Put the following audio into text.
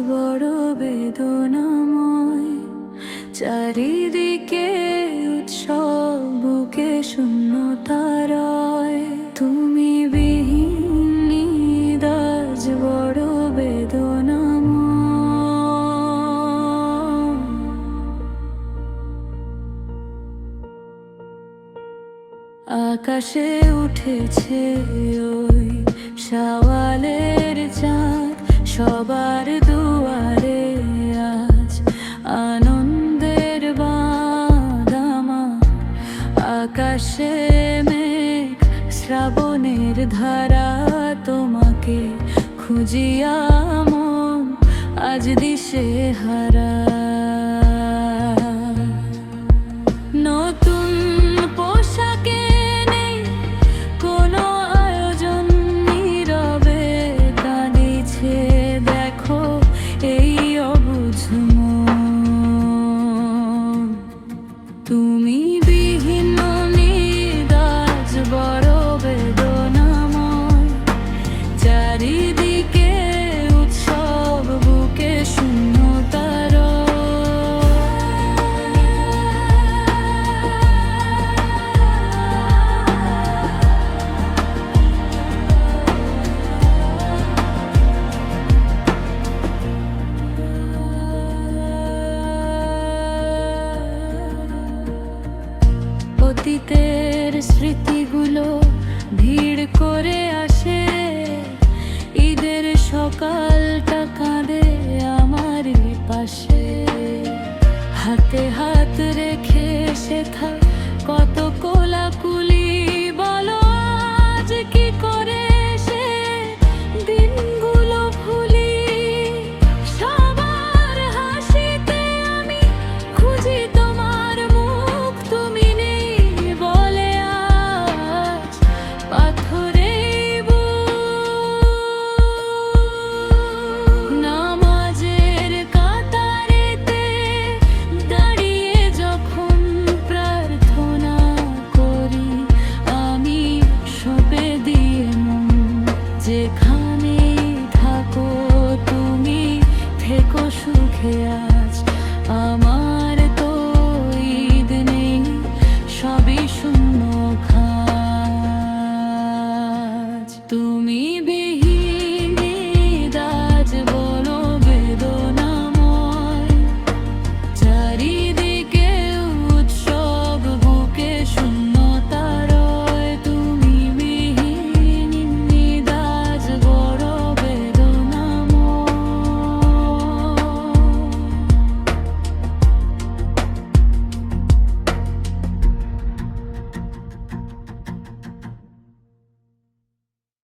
বড় বেদনাময়। চারিদিকে উৎসব, বুকে শূন্যতারয়। তুমি বিহীন আজ বড় বেদনাময়। আকাশে উঠেছে ওই শাওয়ালের চাঁদ, সবার দুয়ারে আজ আনন্দের বাঁধ আমার। আকাশে মেঘ, শ্রাবণের ধারা, তোমাকে খুঁজিয়া মন আজ দিশে হারা। নতুন পোশাকে নেই কোনো আয়োজন, নীরবে কাঁদিছে দেখো এই অবুঝ মন। তুমি বিহীন নিদাজ বড় বেদনাময়। চারিদিকে উৎসব, বুকে শূন্যতার। অতীতের স্মৃতিগুলো ভিড় করে আসে, ঈদের সকালটা কাঁদে আমার পাশে। হাতে হাত রেখে শেখা কত কোলাকুলি, বলো আজ কি করে সে দিনগুলো ভুলি। সবার হাসিতে আমি খুঁজি তোমার মুখ, তুমি নেই বলে আজ পাথরেই বুক। নামাজের কাতারেতে দাঁড়িয়ে যখন প্রার্থনা করি আমি সঁপে দিয়ে মন। যেখানেই থাকো তুমি থেকো সুখে আজ আমার।